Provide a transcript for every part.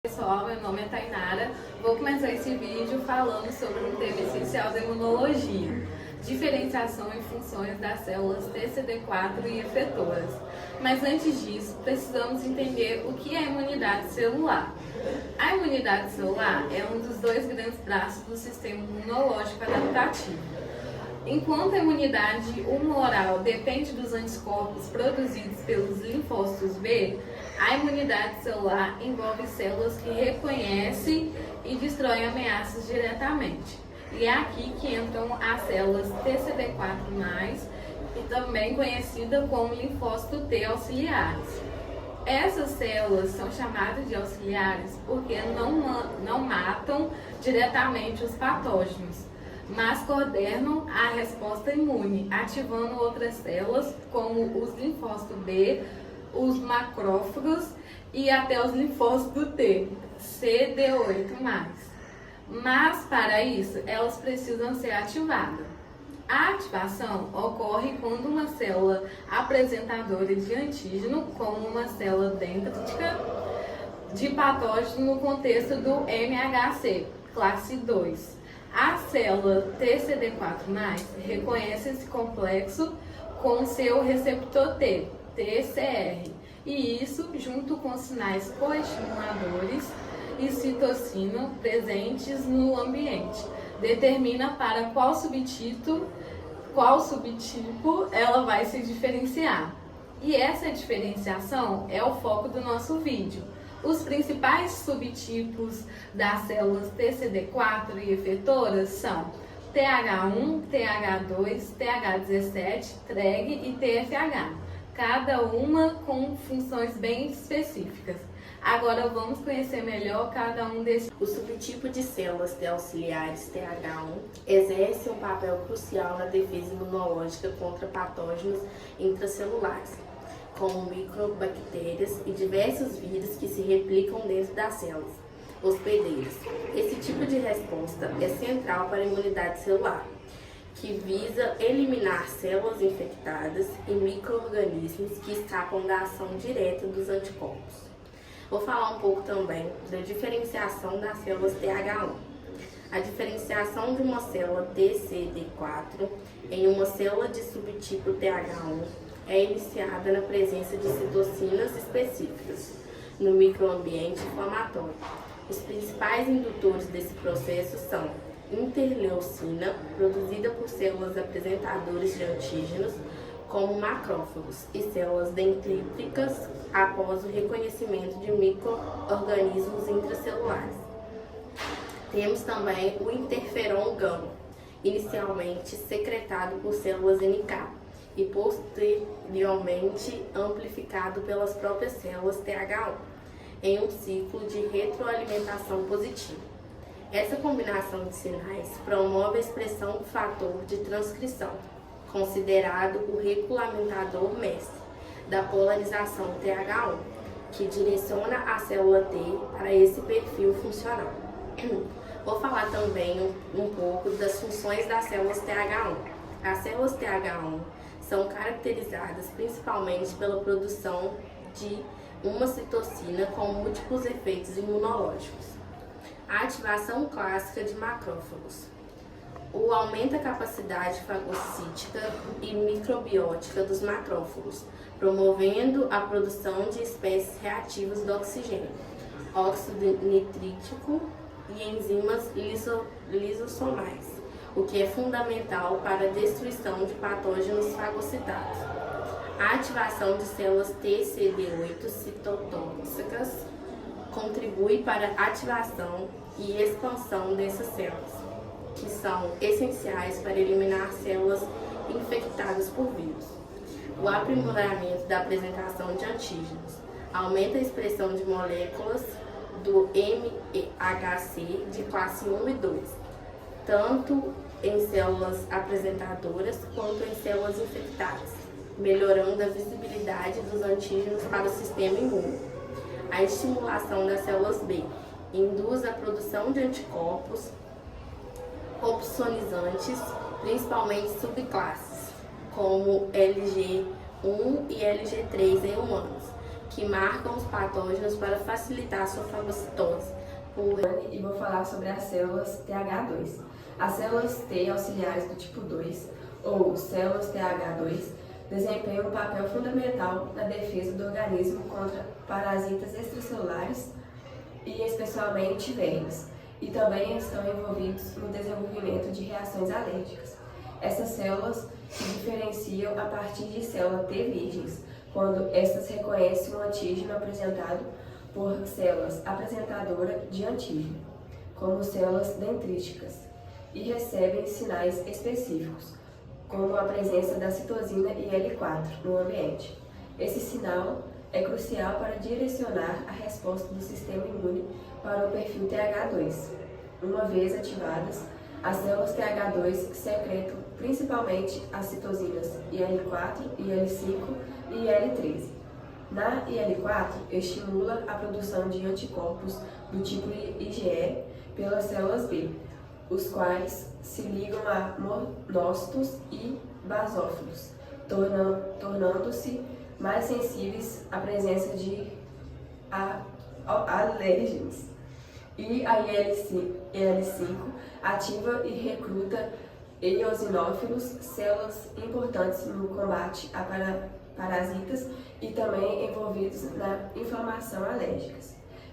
Pessoal, meu nome é Tainara. Vou começar esse vídeo falando sobre um tema essencial da imunologia: diferenciação e funções das células TCD4 e efetoras. Mas antes disso, precisamos entender o que é a imunidade celular. A imunidade celular é um dos dois grandes braços do sistema imunológico adaptativo. Enquanto a imunidade humoral depende dos anticorpos produzidos pelos linfócitos B, a imunidade celular envolve células que reconhecem e destroem ameaças diretamente. E é aqui que entram as células TCD4+, e também conhecida como linfócito T auxiliares. Essas células são chamadas de auxiliares porque não matam diretamente os patógenos, mas coordenam a resposta imune, ativando outras células, como os linfócitos B, os macrófagos e até os linfócitos T, CD8+. Mas, para isso, elas precisam ser ativadas. A ativação ocorre quando uma célula apresentadora de antígeno, como uma célula dendrítica de patógeno no contexto do MHC, classe 2. A célula TCD4+, reconhece esse complexo com seu receptor T, TCR, e isso, junto com sinais coestimuladores e citocina presentes no ambiente, determina para qual subtipo ela vai se diferenciar. E essa diferenciação é o foco do nosso vídeo. Os principais subtipos das células TCD4 e efetoras são TH1, TH2, TH17, TREG e TFH, cada uma com funções bem específicas. Agora vamos conhecer melhor cada um desses. O subtipo de células T auxiliares TH1 exerce um papel crucial na defesa imunológica contra patógenos intracelulares, como microbactérias e diversos vírus que se replicam dentro das células hospedeiras. Esse tipo de resposta é central para a imunidade celular, que visa eliminar células infectadas e micro-organismos que escapam da ação direta dos anticorpos. Vou falar um pouco também da diferenciação das células TH1. A diferenciação de uma célula TCD4 em uma célula de subtipo TH1 é iniciada na presença de citocinas específicas no microambiente inflamatório. Os principais indutores desse processo são interleucina, produzida por células apresentadoras de antígenos, como macrófagos, e células dendríticas após o reconhecimento de micro-organismos intracelulares. Temos também o interferon gama, inicialmente secretado por células NK e posteriormente amplificado pelas próprias células TH1, em um ciclo de retroalimentação positiva. Essa combinação de sinais promove a expressão do fator de transcrição, considerado o regulamentador mestre da polarização TH1, que direciona a célula T para esse perfil funcional. Vou falar também um pouco das funções das células TH1. As células TH1 são caracterizadas principalmente pela produção de uma citocina com múltiplos efeitos imunológicos. A ativação clássica de macrófagos. O aumenta a capacidade fagocítica e microbiótica dos macrófagos, promovendo a produção de espécies reativas do oxigênio, óxido nitrítico e enzimas lisossomais, o que é fundamental para a destruição de patógenos fagocitados. A ativação de células TCD8 citotóxicas contribui para a ativação e expansão dessas células, que são essenciais para eliminar células infectadas por vírus. O aprimoramento da apresentação de antígenos aumenta a expressão de moléculas do MHC de classe 1 e 2, tanto em células apresentadoras quanto em células infectadas, melhorando a visibilidade dos antígenos para o sistema imune. A estimulação das células B induz a produção de anticorpos opsonizantes, principalmente subclasses, como LG1 e LG3 em humanos, que marcam os patógenos para facilitar a sua fagocitose. E vou falar sobre as células TH2. As células T auxiliares do tipo 2, ou células TH2, desempenham um papel fundamental na defesa do organismo contra parasitas extracelulares e especialmente vermes, e também estão envolvidos no desenvolvimento de reações alérgicas. Essas células se diferenciam a partir de células T virgens, quando estas reconhecem um antígeno apresentado por células apresentadoras de antígeno, como células dendríticas, e recebem sinais específicos, como a presença da citosina IL-4 no ambiente. Esse sinal é crucial para direcionar a resposta do sistema imune para o perfil TH2. Uma vez ativadas, as células TH2 secretam principalmente as citosinas IL-4, IL-5 e IL-13. Na IL-4, estimula a produção de anticorpos do tipo IgE pelas células B, os quais se ligam a monócitos e basófilos, tornando-se mais sensíveis à presença de alérgenos. E a IL-5 ativa e recruta eosinófilos, células importantes no combate a parasitas e também envolvidos na inflamação alérgica.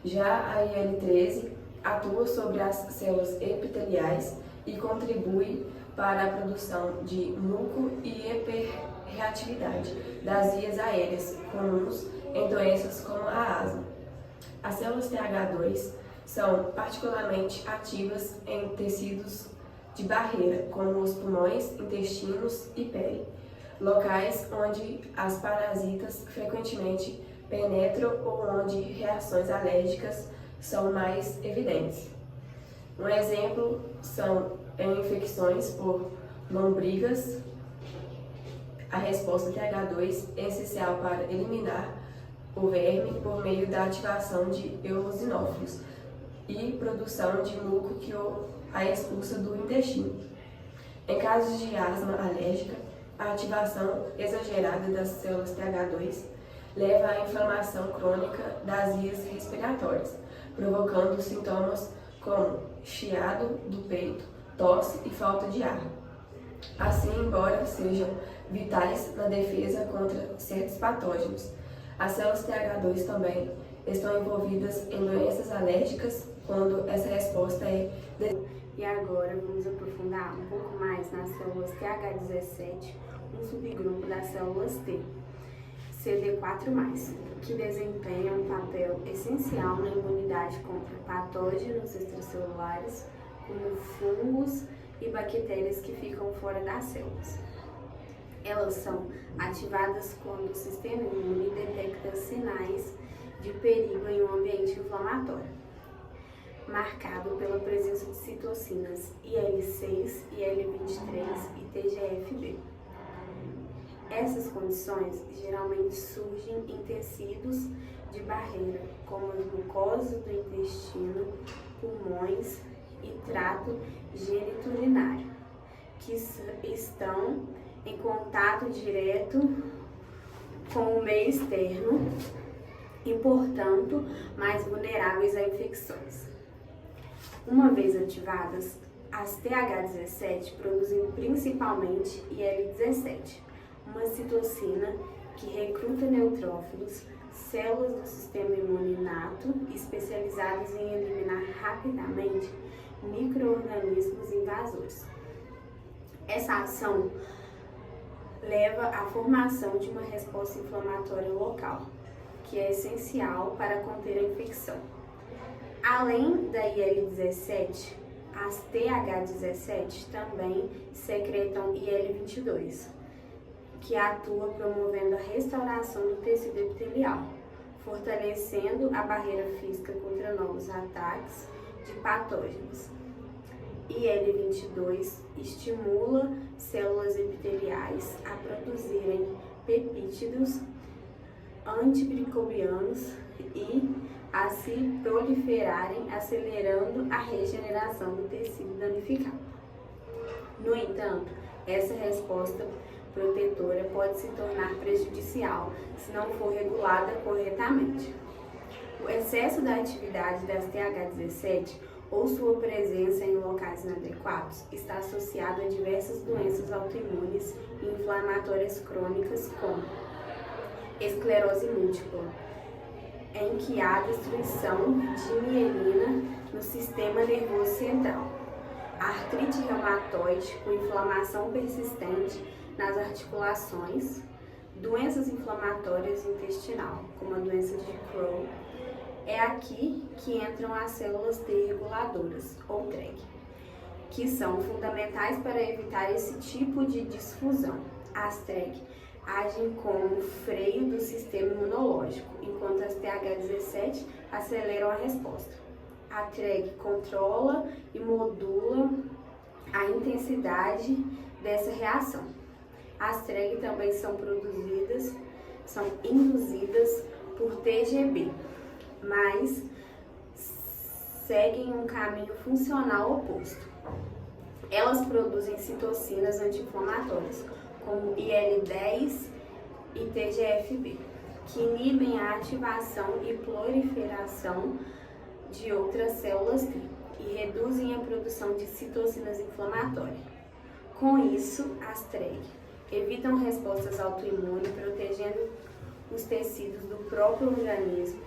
Já a IL-13 atua sobre as células epiteliais e contribui para a produção de muco e hiperreatividade das vias aéreas comuns em doenças como a asma. As células TH2 são particularmente ativas em tecidos de barreira, como os pulmões, intestinos e pele, locais onde as parasitas frequentemente penetram ou onde reações alérgicas são mais evidentes. Um exemplo são em infecções por lombrigas. A resposta TH2 é essencial para eliminar o verme por meio da ativação de eosinófilos e produção de muco que a expulsa do intestino. Em casos de asma alérgica, a ativação exagerada das células TH2 leva à inflamação crônica das vias respiratórias, provocando sintomas como chiado do peito, tosse e falta de ar. Assim, embora sejam vitais na defesa contra certos patógenos, as células TH2 também estão envolvidas em doenças alérgicas quando essa resposta é... E agora vamos aprofundar um pouco mais nas células TH17, um subgrupo das células T, CD4+, que desempenham um papel essencial na imunidade contra patógenos extracelulares, como fungos e bactérias que ficam fora das células. Elas são ativadas quando o sistema imune detecta sinais de perigo em um ambiente inflamatório, marcado pela presença de citocinas IL-6, IL-23 e TGF-B. Essas condições geralmente surgem em tecidos de barreira, como as mucosas do intestino, pulmões e trato geniturinário, que estão em contato direto com o meio externo e, portanto, mais vulneráveis a infecções. Uma vez ativadas, as TH17 produzem principalmente IL-17, uma citocina que recruta neutrófilos, células do sistema imune inato especializadas em eliminar rapidamente micro-organismos invasores. Essa ação leva à formação de uma resposta inflamatória local, que é essencial para conter a infecção. Além da IL-17, as TH17 também secretam IL-22, que atua promovendo a restauração do tecido epitelial, fortalecendo a barreira física contra novos ataques de patógenos. IL-22 estimula células epiteliais a produzirem peptídeos antimicrobianos e a se proliferarem, acelerando a regeneração do tecido danificado. No entanto, essa resposta protetora pode se tornar prejudicial se não for regulada corretamente. O excesso da atividade das TH17 ou sua presença em locais inadequados está associado a diversas doenças autoimunes e inflamatórias crônicas como esclerose múltipla, em que há destruição de mielina no sistema nervoso central, artrite reumatoide com inflamação persistente nas articulações, doenças inflamatórias intestinal, como a doença de Crohn. É aqui que entram as células T reguladoras, ou TREG, que são fundamentais para evitar esse tipo de disfusão. As TREG agem como freio do sistema imunológico, enquanto as TH17 aceleram a resposta. A TREG controla e modula a intensidade dessa reação. As TREG também são induzidas por TGB, mas seguem um caminho funcional oposto. Elas produzem citocinas anti-inflamatórias, como IL-10 e TGF-B, que inibem a ativação e proliferação de outras células T e reduzem a produção de citocinas inflamatórias. Com isso, as TREG evitam respostas autoimunes, protegendo os tecidos do próprio organismo,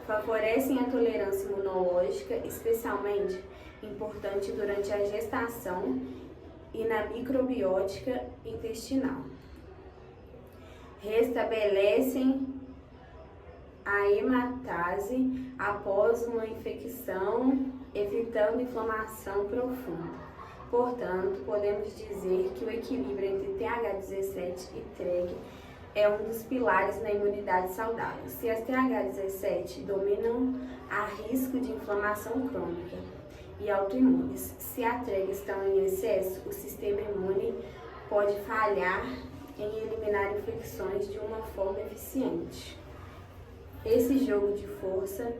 favorecem a tolerância imunológica, especialmente importante durante a gestação e na microbiótica intestinal. Restabelecem a hematase após uma infecção, evitando inflamação profunda. Portanto, podemos dizer que o equilíbrio entre TH17 e TREG é um dos pilares na imunidade saudável. Se as TH17 dominam, há risco de inflamação crônica e autoimunes. Se as TREG estão em excesso, o sistema imune pode falhar em eliminar infecções de uma forma eficiente. Esse jogo de força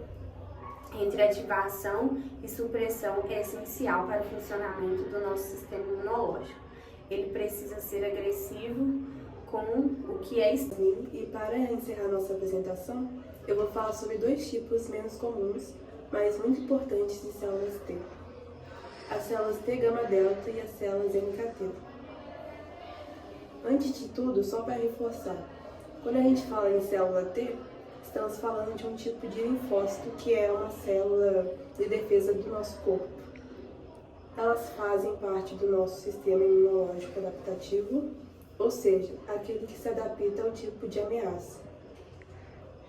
entre ativação e supressão é essencial para o funcionamento do nosso sistema imunológico. Ele precisa ser agressivo com o que é estranho. E para encerrar nossa apresentação, eu vou falar sobre dois tipos menos comuns, mas muito importantes de células T. As células T gama delta e as células NKT. Antes de tudo, só para reforçar, quando a gente fala em célula T, estamos falando de um tipo de linfócito que é uma célula de defesa do nosso corpo. Elas fazem parte do nosso sistema imunológico adaptativo, ou seja, aquele que se adapta ao tipo de ameaça.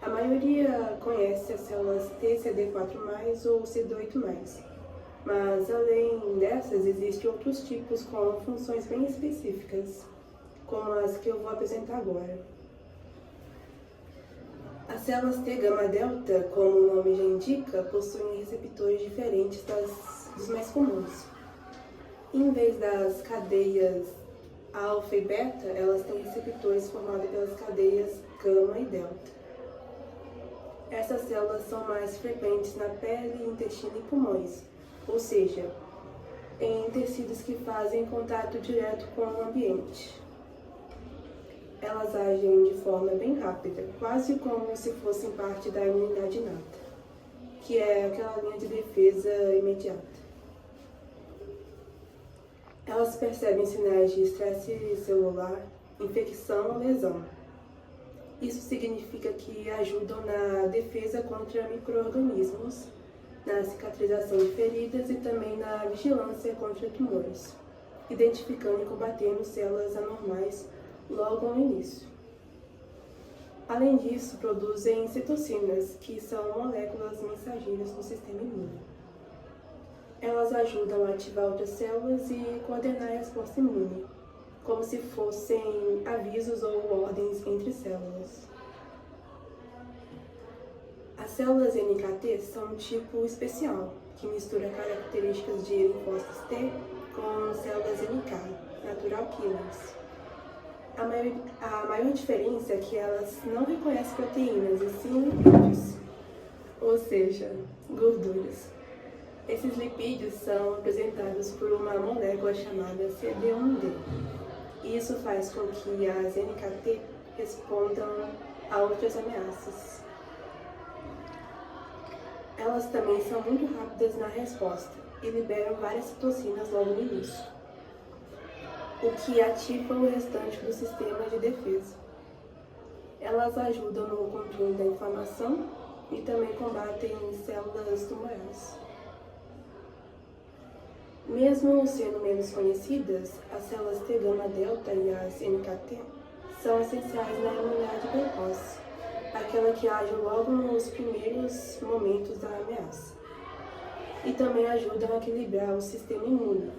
A maioria conhece as células T, CD4+, ou CD8+, mas além dessas, existem outros tipos com funções bem específicas, como as que eu vou apresentar agora. As células T gama delta, como o nome já indica, possuem receptores diferentes dos mais comuns. Em vez das cadeias alfa e beta, elas têm receptores formados pelas cadeias gama e delta. Essas células são mais frequentes na pele, intestino e pulmões, ou seja, em tecidos que fazem contato direto com o ambiente. Elas agem de forma bem rápida, quase como se fossem parte da imunidade inata, que é aquela linha de defesa imediata. Elas percebem sinais de estresse celular, infecção ou lesão. Isso significa que ajudam na defesa contra micro-organismos, na cicatrização de feridas e também na vigilância contra tumores, identificando e combatendo células anormais logo no início. Além disso, produzem citocinas, que são moléculas mensageiras do sistema imune. Elas ajudam a ativar outras células e coordenar a resposta imune, como se fossem avisos ou ordens entre células. As células NKT são um tipo especial, que mistura características de linfócitos T com células NK, natural killers. A maior diferença é que elas não reconhecem proteínas, e sim lipídios, ou seja, gorduras. Esses lipídios são representados por uma molécula chamada CD1D. e isso faz com que as NKT respondam a outras ameaças. Elas também são muito rápidas na resposta e liberam várias citocinas logo no início, o que ativa o restante do sistema de defesa. Elas ajudam no controle da inflamação e também combatem células tumorais. Mesmo sendo menos conhecidas, as células T gama delta e as NKT são essenciais na imunidade precoce, aquela que age logo nos primeiros momentos da ameaça, e também ajudam a equilibrar o sistema imune.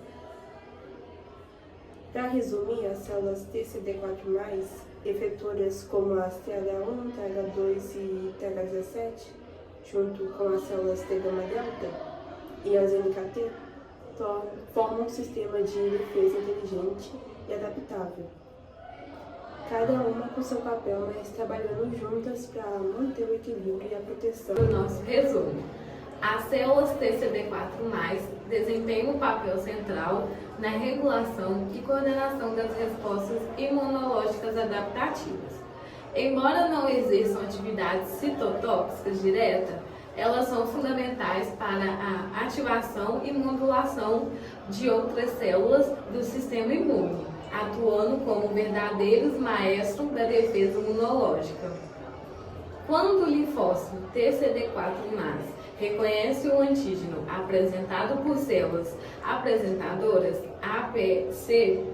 Para resumir, as células TCD4+, efetoras como as TH1, TH2 e TH17, junto com as células T gama delta e as NKT, formam um sistema de defesa inteligente e adaptável. Cada uma com seu papel, mas trabalhando juntas para manter o equilíbrio e a proteção. No nosso resumo, as células TCD4+, desempenham um papel central na regulação e coordenação das respostas imunológicas adaptativas. Embora não exerçam atividades citotóxicas diretas, elas são fundamentais para a ativação e modulação de outras células do sistema imune, atuando como verdadeiros maestros da defesa imunológica. Quando o linfócito TCD4+, reconhece o antígeno apresentado por células apresentadoras APC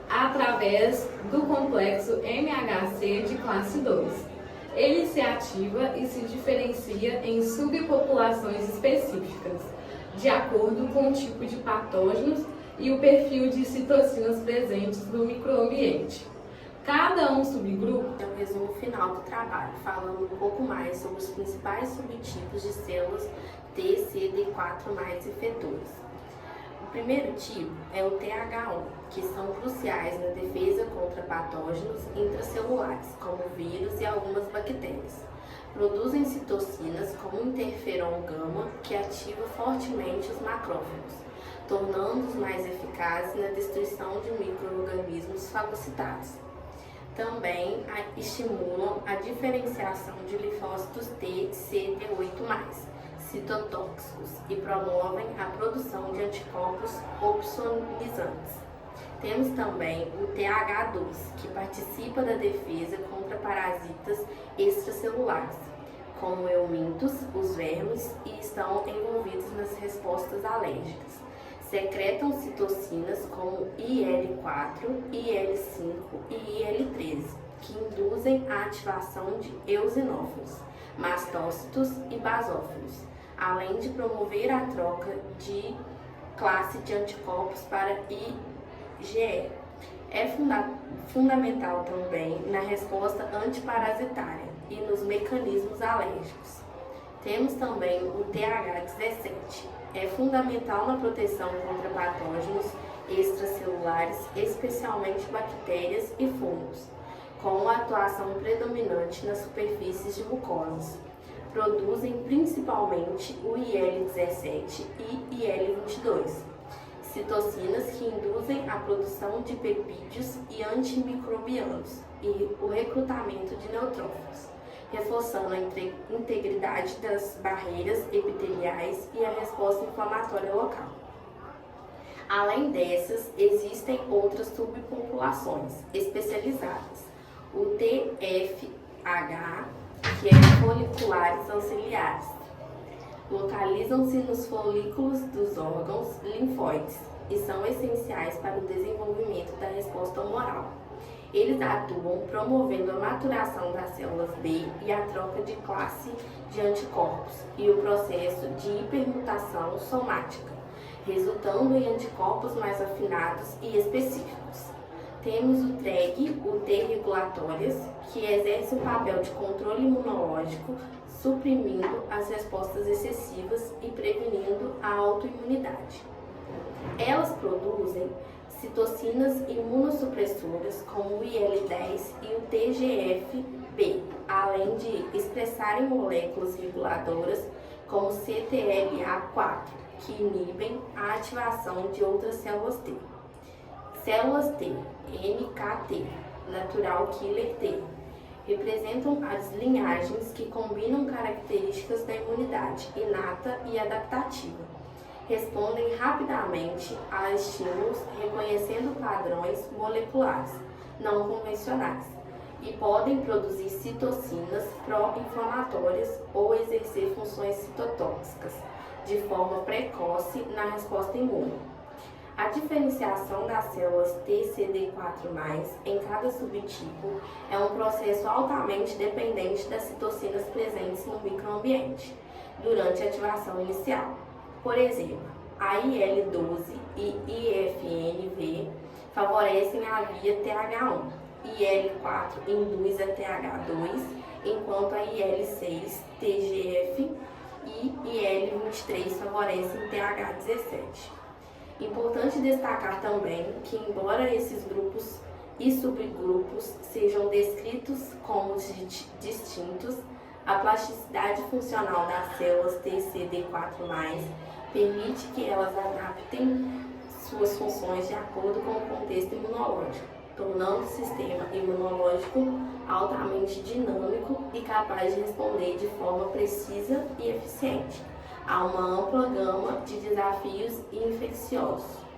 através do complexo MHC de classe 2. Ele se ativa e se diferencia em subpopulações específicas, de acordo com o tipo de patógenos e o perfil de citocinas presentes no microambiente. Cada subgrupo É o resumo final do trabalho, falando um pouco mais sobre os principais subtipos de células TCD4+ efetoras. O primeiro tipo é o TH1, que são cruciais na defesa contra patógenos intracelulares, como vírus e algumas bactérias. Produzem citocinas como interferon gama, que ativa fortemente os macrófagos, tornando-os mais eficazes na destruição de micro-organismos fagocitados. Também estimulam a diferenciação de linfócitos T CD8+, citotóxicos, e promovem a produção de anticorpos opsonizantes. Temos também o TH2, que participa da defesa contra parasitas extracelulares, como eumintos, os vermes, e estão envolvidos nas respostas alérgicas. Secretam citocinas como IL-4, IL-5 e IL-13, que induzem a ativação de eosinófilos, mastócitos e basófilos, além de promover a troca de classe de anticorpos para IgE. É fundamental também na resposta antiparasitária e nos mecanismos alérgicos. Temos também o TH17. É fundamental na proteção contra patógenos extracelulares, especialmente bactérias e fungos, com atuação predominante nas superfícies de mucosas. Produzem principalmente o IL-17 e IL-22, citocinas que induzem a produção de peptídeos e antimicrobianos e o recrutamento de neutrófilos, reforçando a integridade das barreiras epiteliais e a resposta inflamatória local. Além dessas, existem outras subpopulações especializadas. O TFH, que é foliculares auxiliares. Localizam-se nos folículos dos órgãos linfóides e são essenciais para o desenvolvimento da resposta humoral. Eles atuam promovendo a maturação das células B e a troca de classe de anticorpos e o processo de hipermutação somática, resultando em anticorpos mais afinados e específicos. Temos o TREG, o T regulatórias, que exerce um papel de controle imunológico, suprimindo as respostas excessivas e prevenindo a autoimunidade. Elas produzem citocinas imunossupressoras como o IL-10 e o TGF-B, além de expressarem moléculas reguladoras como CTLA4, que inibem a ativação de outras células T. Células T, NKT, Natural Killer T, representam as linhagens que combinam características da imunidade inata e adaptativa. Respondem rapidamente a estímulos, reconhecendo padrões moleculares não convencionais e podem produzir citocinas pró-inflamatórias ou exercer funções citotóxicas de forma precoce na resposta imune. A diferenciação das células TCD4+, em cada subtipo, é um processo altamente dependente das citocinas presentes no microambiente durante a ativação inicial. Por exemplo, a IL-12 e IFNV favorecem a via TH1, IL-4 induz a TH2, enquanto a IL-6, TGF e IL-23 favorecem TH17. Importante destacar também que, embora esses grupos e subgrupos sejam descritos como distintos, a plasticidade funcional das células TCD4+, permite que elas adaptem suas funções de acordo com o contexto imunológico, tornando o sistema imunológico altamente dinâmico e capaz de responder de forma precisa e eficiente a uma ampla gama de desafios infecciosos.